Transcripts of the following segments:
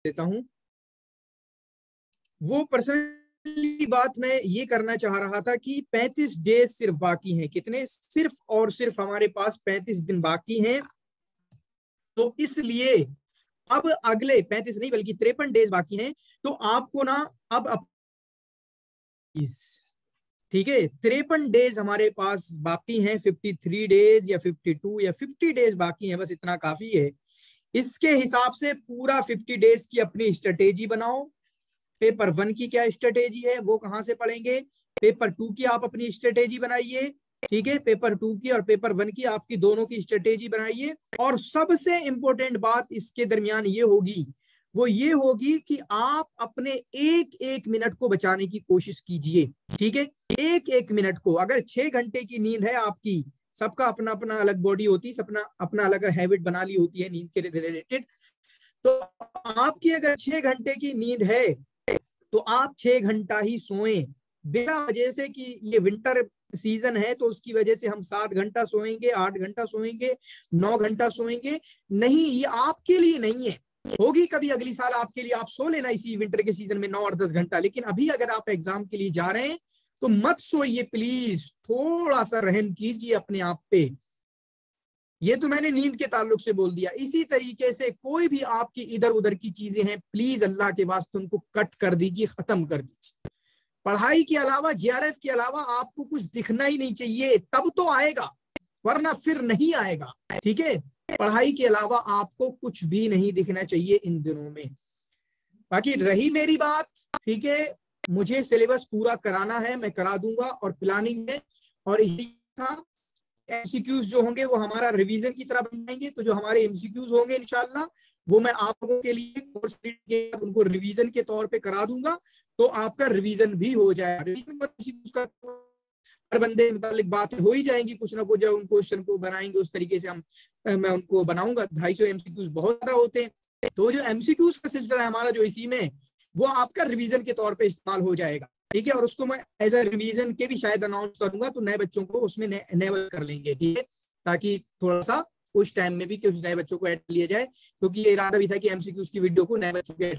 देता हूं। वो पर्सनली बात मैं ये करना चाह रहा था कि 35 डेज सिर्फ बाकी हैं। कितने? सिर्फ और सिर्फ हमारे पास 35 दिन बाकी हैं। तो इसलिए अब अगले 35 नहीं बल्कि 53 डेज बाकी हैं। तो आपको ना अब ठीक है, 53 डेज हमारे पास बाकी हैं। 53 डेज या 52 या 50 डेज बाकी हैं, बस इतना काफी है। इसके हिसाब से पूरा 50 डेज की अपनी स्ट्रेटेजी बनाओ। पेपर 1 की क्या स्ट्रेटेजी है वो कहां से पढ़ेंगे, पेपर 2 की आप अपनी स्ट्रेटेजी बनाइए। ठीक है, पेपर 2 की और पेपर 1 की आपकी दोनों की स्ट्रेटेजी बनाइए। और सबसे इंपॉर्टेंट बात इसके दरमियान ये होगी, वो ये होगी कि आप अपने एक एक मिनट को बचाने की कोशिश कीजिए। ठीक है, एक एक मिनट को। अगर 6 घंटे की नींद है आपकी, सबका अपना अपना अलग बॉडी होती है, अपना अपना अलग हैबिट बना ली होती है नींद के रिलेटेड। तो आपकी अगर 6 घंटे की नींद है तो आप 6 घंटा ही सोएं, बिना वजह से कि ये विंटर सीजन है तो उसकी वजह से हम 7 घंटा सोएंगे, 8 घंटा सोएंगे, 9 घंटा सोएंगे। नहीं, ये आपके लिए नहीं है। होगी कभी अगली साल आपके लिए, आप सो लेना इसी विंटर के सीजन में 9 और 10 घंटा। लेकिन अभी अगर आप एग्जाम के लिए जा रहे हैं तो मत सोइए प्लीज, थोड़ा सा रहम कीजिए अपने आप पे। ये तो मैंने नींद के ताल्लुक से बोल दिया। इसी तरीके से कोई भी आपकी इधर उधर की चीजें हैं, प्लीज अल्लाह के वास्ते उनको कट कर दीजिए, खत्म कर दीजिए। पढ़ाई के अलावा, जेआरएफ के अलावा आपको कुछ दिखना ही नहीं चाहिए, तब तो आएगा, वरना फिर नहीं आएगा। ठीक है, पढ़ाई के अलावा आपको कुछ भी नहीं दिखना चाहिए इन दिनों में। बाकी रही मेरी बात, ठीक है, मुझे सिलेबस पूरा कराना है, मैं करा दूंगा और प्लानिंग है। और इसी का एमसीक्यूज जो होंगे वो हमारा रिवीजन की तरह बन जाएंगे। तो जो हमारे एमसीक्यूज होंगे इंशाल्लाह वो मैं आप लोगों के लिए कोर्स के उनको रिवीजन के तौर पे करा दूंगा, तो आपका रिवीजन भी हो जाएगा। रिवीजन हर बंदे मुतालिक बातें हो ही जाएंगी कुछ ना कुछ। जब उन क्वेश्चन को बनाएंगे उस तरीके से मैं उनको बनाऊंगा। 250 एमसीक्यूज बहुत ज्यादा होते हैं, तो जो एमसीक्यूज का सिलसिला है हमारा जो इसी में, वो आपका रिवीजन के तौर पे इस्तेमाल हो जाएगा। ठीक है, और उसको मैं एज अ रिवीजन के भी शायद अनाउंस करूंगा, तो नए बच्चों को उसमें इनेबल कर लेंगे। ठीक है, ताकि थोड़ा सा उस टाइम में भी कुछ नए बच्चों को ऐड लिया जाए, क्योंकि ये इरादा भी था कि एमसीक्यूज की वीडियो को नए बच्चों के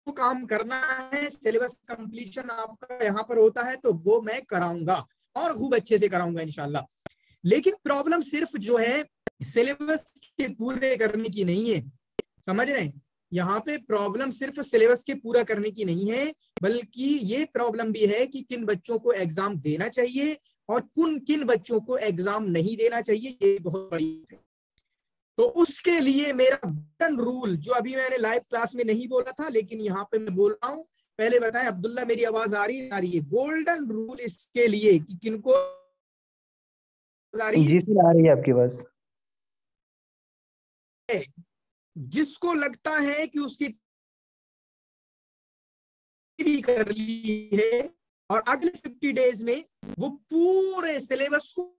को काम करना है। सिलेबस कंप्लीशन आपका यहाँ पर होता है तो वो मैं कराऊंगा और खूब अच्छे से कराऊंगा इंशाल्लाह। लेकिन प्रॉब्लम सिर्फ जो है सिलेबस के पूरे करने की नहीं है, समझ रहे हैं? यहाँ पे प्रॉब्लम सिर्फ सिलेबस के पूरा करने की नहीं है, बल्कि ये प्रॉब्लम भी है कि किन बच्चों को एग्जाम देना चाहिए और किन बच्चों को एग्जाम नहीं देना चाहिए। ये बहुत बड़ी है। तो उसके लिए मेरा गोल्डन रूल, जो अभी मैंने लाइव क्लास में नहीं बोला था लेकिन यहाँ पे मैं बोल रहा हूँ, पहले बताएं अब्दुल्ला मेरी आवाज आ रही है? गोल्डन रूल इसके लिए कि किनको आ रही है? जी सर, आ रही है आपकी आवाज। जिसको लगता है कि उसकी भी कर ली है और अगले 50 डेज में वो पूरे सिलेबस को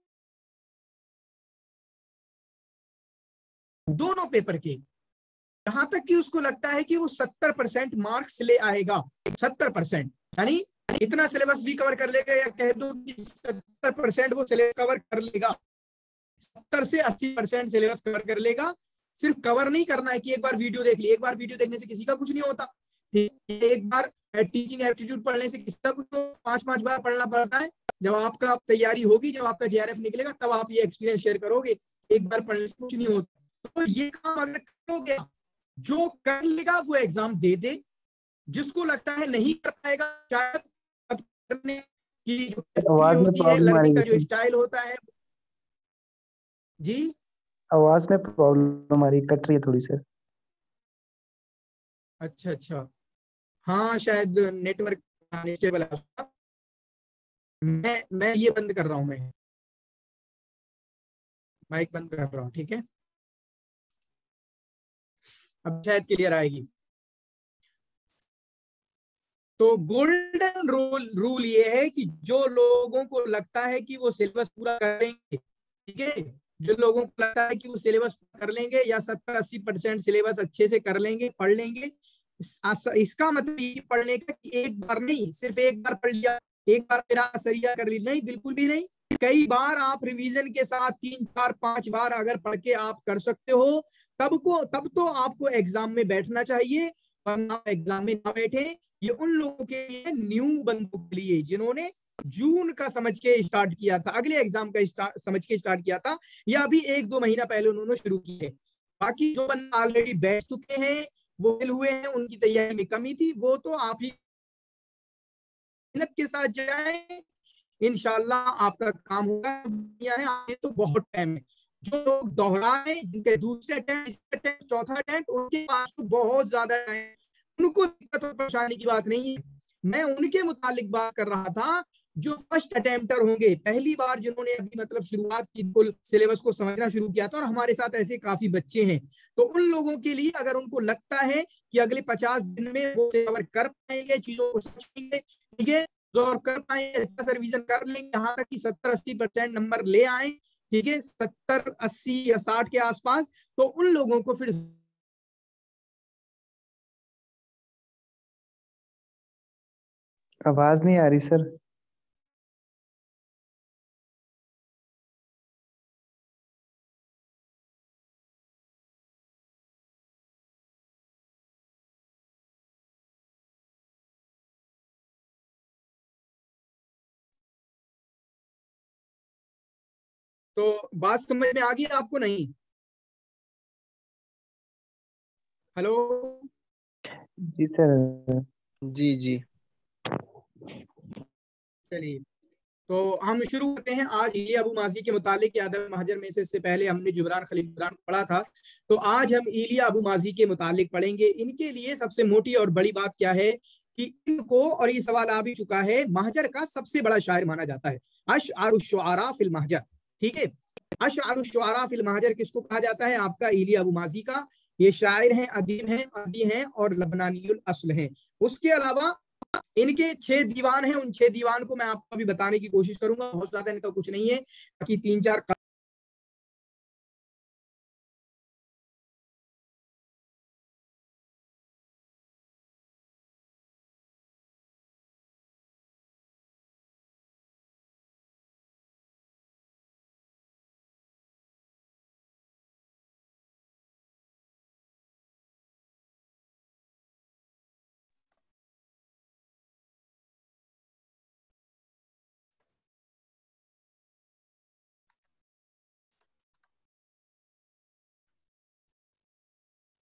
दोनों पेपर के, यहां तक कि उसको लगता है कि वो 70% मार्क्स ले आएगा, 70%, यानी इतना सिलेबस भी कवर कर लेगा, या कह दो कि 70% वो सिलेबस कवर कर लेगा, 70 से 80% सिलेबस कवर कर लेगा। सिर्फ कवर नहीं करना है कि एक बार वीडियो देख ली, एक बार वीडियो देखने से किसी का कुछ नहीं होता। एक बार टीचिंग एप्टीट्यूड पढ़ने से किसी का कुछ 5-5 बार पढ़ना पड़ता है। जब आपका तैयारी होगी, जब आपका जेआरएफ निकलेगा, तब आप ये एक्सपीरियंस शेयर करोगे। एक बार पढ़ने से कुछ नहीं होता। तो ये काम अगर करोगे, जो कर लेगा वो एग्जाम दे दे, जिसको लगता है नहीं कर पाएगा, शायद करने की जो आवाज में होती है, प्रॉब्लम आ लर्निंग रही का है जो सर। स्टाइल होता है। जी आवाज में प्रॉब्लम आ रही, कट रही है थोड़ी सर। अच्छा अच्छा, हाँ शायद नेटवर्क अनस्टेबल है उसका। मैं ये बंद कर रहा हूँ, मैं माइक बंद कर रहा हूँ। ठीक है, अब शायद क्लियर आएगी। तो गोल्डन रूल ये है कि जो लोगों को लगता है कि वो सिलेबस पूरा करेंगे, ठीक है, जो लोगों को लगता है कि वो सिलेबस कर लेंगे या 70-80% सिलेबस अच्छे से कर लेंगे, पढ़ लेंगे, इसका मतलब ये पढ़ने का कि एक बार नहीं, सिर्फ एक बार पढ़ लिया, एक बार मेरा सरिया कर ली, नहीं, बिल्कुल भी नहीं। कई बार आप रिवीजन के साथ 3 4 5 बार अगर पढ़ के आप कर सकते हो, तब तो आपको एग्जाम में बैठना चाहिए, वरना एग्जाम में ना बैठे। ये उन लोगों के लिए, न्यू बंदों के लिए, जिन्होंने जून का समझ के स्टार्ट किया था, अगले एग्जाम का समझ के स्टार्ट किया था, या अभी 1 2 महीना पहले उन्होंने शुरू की है। बाकी जो बंदे ऑलरेडी बैठ चुके हैं, वो फेल हुए हैं, उनकी तैयारी में कमी थी, वो तो आप ही मेहनत के साथ जाएं, इंशाल्लाह आपका काम होगा। है आगे तो बहुत टाइम है। जो लोग दोहराए, जिनके दूसरे अटेम्प्ट चौथा अटेम्प्ट, उनके पास तो बहुत ज्यादा टाइम, उनको दिक्कत और परेशानी की बात नहीं है। मैं उनके मुतालिक बात कर रहा था जो फर्स्ट अटेम्प्टर होंगे, पहली बार जिन्होंने अभी मतलब शुरुआत की, कुल सिलेबस को समझना शुरू किया था, और हमारे साथ ऐसे काफी बच्चे हैं। तो उन लोगों के लिए अगर उनको लगता है कि अगले 50 दिन में वो कवर कर पाएंगे, चीजों को समझेंगे, ठीक है, और कर पाएंगे, अच्छा सा रिवीजन कर लेंगे, यहाँ तक कि 70 80% नंबर ले आए, ठीक है, 70 80 या 60 के आसपास, तो उन लोगों को फिर आवाज नहीं आ रही सर। तो बात समझ में आ गई आपको? नहीं? हेलो? जी सर। जी जी। चलिए, तो हम शुरू करते हैं। आज इलिया अबू माजी के मुतालिक अदब महजर में से इससे पहले हमने जुबरान खलील जुबरान को पढ़ा था, तो आज हम इलिया अबू माजी के मुतालिक पढ़ेंगे। इनके लिए सबसे मोटी और बड़ी बात क्या है कि इनको, और ये सवाल आ भी चुका है, महजर का सबसे बड़ा शायर माना जाता है, अशआरुश्शुआरा फिल महजर, ठीक है। अशआरुश्शुआरा फिल महजर किसको कहा जाता है? आपका इलिया अबू माजी का। ये शायर हैं, अदीब हैं, अरबी हैं और लबनानीयुल अस्ल हैं। उसके अलावा इनके 6 दीवान हैं, उन 6 दीवान को मैं आपको अभी बताने की कोशिश करूंगा, बहुत ज्यादा इनका कुछ नहीं है, बाकी 3 4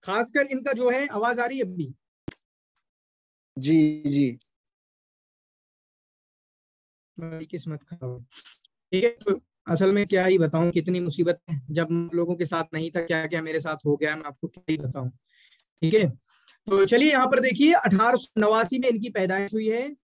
खासकर इनका जो है, आवाज आ रही है अपनी? जी जी। मेरी किस्मत खराब है। ठीक है, तो असल में क्या ही बताऊं, कितनी मुसीबत है, जब लोगों के साथ नहीं था, क्या क्या मेरे साथ हो गया, मैं आपको क्या ही बताऊं। ठीक है, तो चलिए यहाँ पर देखिए, 1889 में इनकी पैदाइश हुई है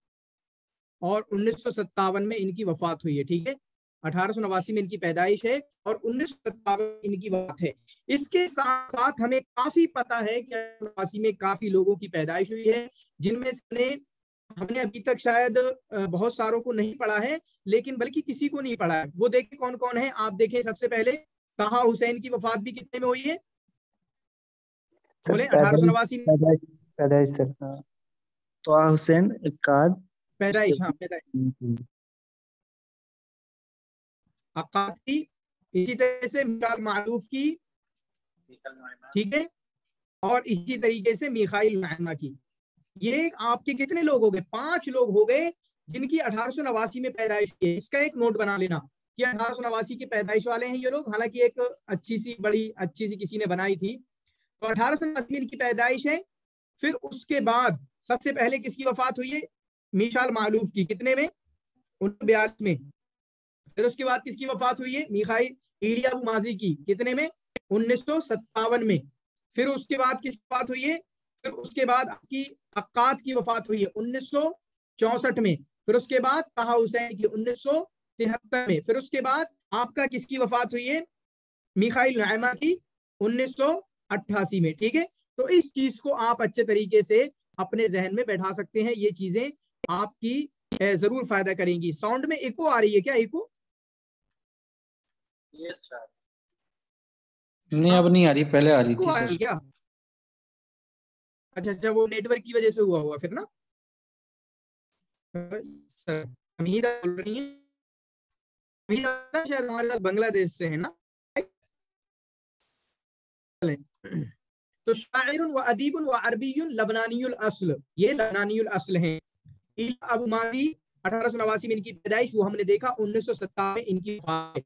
और 1957 में इनकी वफात हुई है, ठीक है। 1889 में इनकी पैदाइश है और 1957 इनकी वफात है। इसके साथ साथ हमें काफी पता है कि 1889 में काफी लोगों की पैदाइश हुई है, जिनमें से हमने अभी तक शायद बहुत सारों को नहीं पढ़ा है, लेकिन बल्कि किसी को नहीं पढ़ा है। वो देखें कौन कौन है। आप देखें, सबसे पहले ताहा हुसैन की वफात भी कितने में हुई है? सर बोले पैदाइश 1889 में। पैदाइश पैदाइश सर, हाँ। तो हुसैन इक्काद। उसके पैदाइश, हाँ पैदाइश, अक्काद की, इसी तरह से मिसाल मारूफ की, ठीक है, और इसी तरीके से मिखाइल नाइमा की। ये आपके कितने लोग हो गए? 5 लोग हो गए जिनकी 1889 में पैदाइश की है। इसका एक नोट बना लेना कि 1889 की पैदाइश वाले हैं ये लोग। हालांकि एक अच्छी सी, बड़ी अच्छी सी किसी ने बनाई थी। तो 1889 में इनकी पैदाइश है। फिर उसके बाद सबसे पहले किसकी वफात हुई है? मीशाल मालूफ की। कितने में? 1942 में। फिर उसके बाद किसकी वफात हुई है? मिखाई इलिया अबू माजी की। कितने में? 1957 में। फिर उसके बाद किसकी वफात हुई है? फिर उसके बाद आपकी अक्कात की वफात हुई है 1964 में। फिर उसके बाद ताहा हुसैन की 1973 में। फिर उसके बाद आपका किसकी वफात हुई है? मिखाइल नाइमा की 1988 में। ठीक है, तो इस चीज को आप अच्छे तरीके से अपने जहन में बैठा सकते हैं। ये चीजें आपकी जरूर फायदा करेंगी। साउंड में इको आ रही है क्या? इको? नहीं, अब नहीं आ रही, पहले आ रही इको थी आ रही सर। है क्या? अच्छा अच्छा, वो नेटवर्क की वजह से हुआ होगा फिर ना। सर, हमीदा बोल रही है। अभी शायद हमारे पास बांग्लादेश से है ना। तो शायरुन व अदीबुन व अरबियुन लबनानियुल अस्ल, ये लबनानियुल अस्ल हैं। अबू माजी 1889 में इनकी पैदाइश, वो हमने देखा 1957 में इनकी वफात है।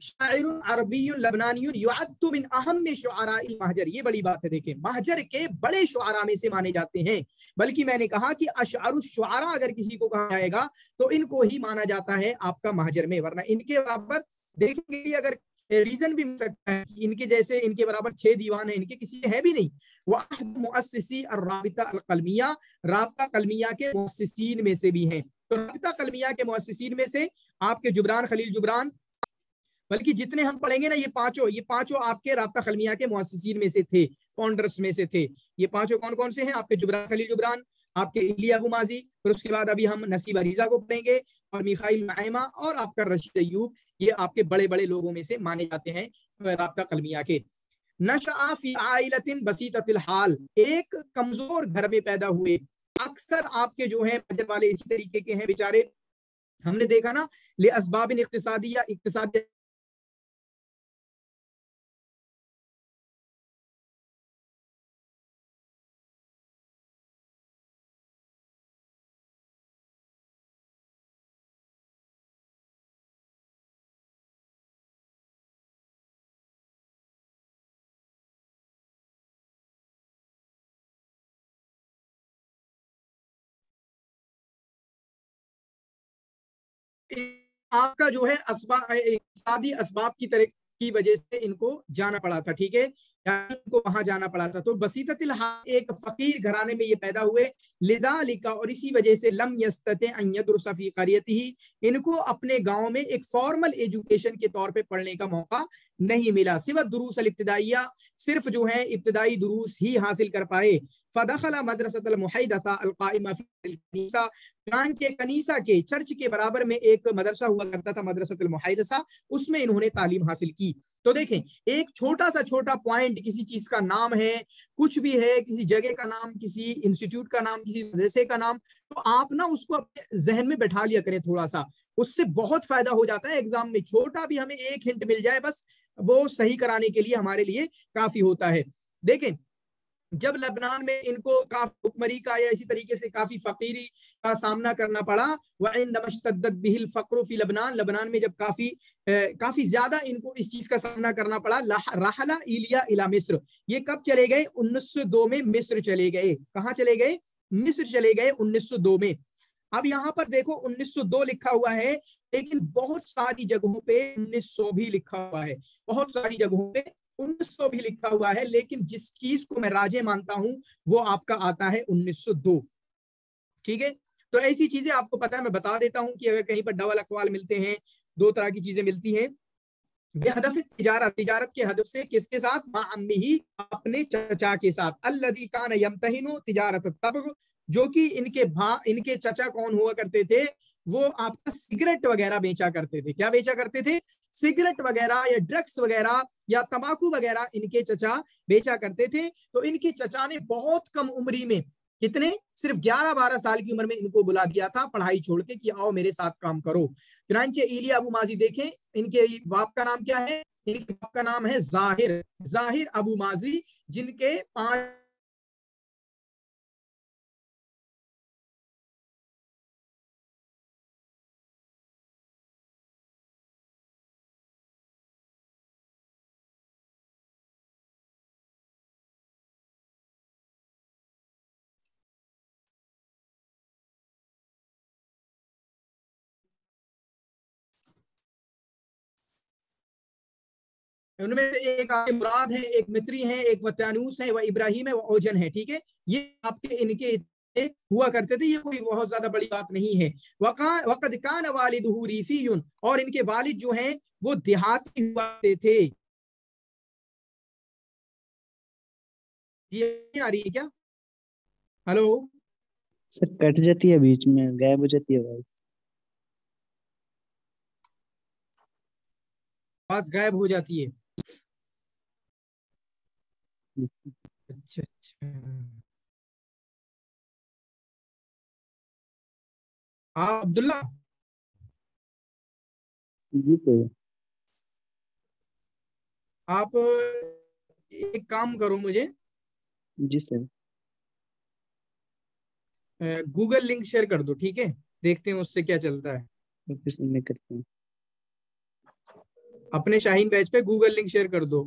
शायरुन अरबियुन लबनानियुन युअद्दु मिन अहम्म शुअराइल महजर, ये बड़ी बात है, देखें महजर के बड़े शुअरा में से माने जाते हैं। बल्कि मैंने कहा कि अशअरु शुअरा अगर किसी को कहा जाएगा तो इनको ही माना जाता है आपका महजर में, वरना इनके बराबर देखेंगे अगर रीजन भी मिल सकता है कि इनके जैसे इनके बराबर 6 दीवान है, इनके किसी है भी नहीं। वह मुअस्सिसी अर्राबिता अल कलमिया, राबिता कलमिया के मुअस्सिसीन में से भी हैं। तो राबिता कलमिया के मुअस्सिसीन में से आपके जुबरान खलील जुबरान, बल्कि जितने हम पढ़ेंगे ना ये पांचों आपके राबिता कलमिया के मुअस्सिसीन में से थे, फाउंडर्स में से थे। ये पांचों कौन कौन से हैं? आपके जुबरान खलील जुबरान, आपके इलिया अबू माजी, फिर उसके बाद अभी हम नसीब अरीजा को पढ़ेंगे, और मिखाइल नाइमा, और आपका रशीद अय्यूब। ये आपके बड़े बड़े लोगों में से माने जाते हैं राबिता कलमिया के। नशअ फी आइलतिन बसीततिल हाल, एक कमजोर घर में पैदा हुए। अक्सर आपके जो है मजहब वाले इसी तरीके के हैं बेचारे, हमने देखा ना, ले असबाबिन इक्तिसादिया, इक्तिसादी आपका जो है इक्तिसादी असबाब की तरह की वजह से इनको जाना पड़ा था, ठीक है, इनको वहां जाना पड़ा था। तो बसीततिल हाल, एक फकीर घराने में ये पैदा हुए। लिजालिका, और इसी वजह से लम यस्तते अन यदरुसा फी क़रियतिही, इनको अपने गांव में एक फॉर्मल एजुकेशन के तौर पे पढ़ने का मौका नहीं मिला। सिवा दुरूस अल इब्तिदाइया, सिर्फ जो है इब्तिदाई दुरूस ही हासिल कर पाए। फदखला मदरसतल मुहैदसा अल काइमा फी कनीसा, के कनीसा के चर्च के बराबर में एक मदरसा हुआ करता था, मदरसतुल मुहैदसा, उसमें इन्होंने तालीम हासिल की। तो देखें, एक छोटा सा छोटा पॉइंट, किसी चीज का नाम है, कुछ भी है, किसी जगह का नाम, किसी इंस्टीट्यूट का नाम, किसी मदरसे का नाम, तो आप ना उसको अपने जहन में बैठा लिया करें थोड़ा सा, उससे बहुत फायदा हो जाता है एग्जाम में। छोटा भी हमें एक हिंट मिल जाए बस, वो सही कराने के लिए हमारे लिए काफी होता है। देखें, जब लेबनान में इनको काफी भुखमरी का या इसी तरीके से काफी फकीरी का सामना करना पड़ा, बिहिल फक्र फी लबनान, लबनान में जब काफी ज्यादा इनको इस चीज का सामना करना पड़ा, राहला इलिया इला मिस्र, ये कब चले गए? 1902 में मिस्र चले गए। कहाँ चले गए? मिस्र चले गए 1902 में। अब यहाँ पर देखो 1902 लिखा हुआ है, लेकिन बहुत सारी जगहों पे 1900 भी लिखा हुआ है, बहुत सारी जगहों पे 1900 भी लिखा हुआ है, लेकिन जिस चीज को मैं राजे मानता हूं वो आपका आता है 1902, ठीक है। तो ऐसी चीजें आपको पता है, मैं बता देता हूं कि अगर कहीं पर डबल अकवाल मिलते हैं, दो तरह की चीजें मिलती हैं। बेहदफ तिजारत, तिजारत के हदफ से किसके साथ? माअम्मी ही, अपने चचा के साथ। अल्लदी कान यमतहिनु तिजारत तब, जो कि इनके चचा कौन हुआ करते थे? वो आपका सिगरेट वगैरह बेचा करते थे। क्या बेचा करते थे? सिगरेट वगैरह या ड्रग्स वगैरह या तंबाकू वगैरह इनके चचा बेचा करते थे। तो इनके चचा ने बहुत कम उम्री में, कितने, सिर्फ 11-12 साल की उम्र में इनको बुला दिया था पढ़ाई छोड़ के कि आओ मेरे साथ काम करो। चुनांचे इलिया अबू माजी देखें, इनके बाप का नाम क्या है? इनके बाप का नाम है जाहिर, जाहिर अबू माजी, जिनके 5 उनमें से एक आपके मुराद है, एक मित्री है, एक वत्यानूस है, वह इब्राहिम है, वह ओजन है, ठीक है। ये आपके इनके हुआ करते थे, ये कोई बहुत ज्यादा बड़ी बात नहीं है। वक़द कान वालिदुहु रीफियुन, और इनके वालिद जो हैं वो देहाती हुआ करते थे। ये आ रही है क्या? हेलो, सर कट जाती है, बीच में गायब हो जाती है वॉइस। आवाज गायब हो जाती है? अच्छा अच्छा, हाँ अब्दुल्ला, जी सर। आप एक काम करो, मुझे जी सर। गूगल लिंक शेयर कर दो, ठीक है? देखते हैं उससे क्या चलता है। ऑफिस में करते हैं। अपने शाहीन बैच पे गूगल लिंक शेयर कर दो।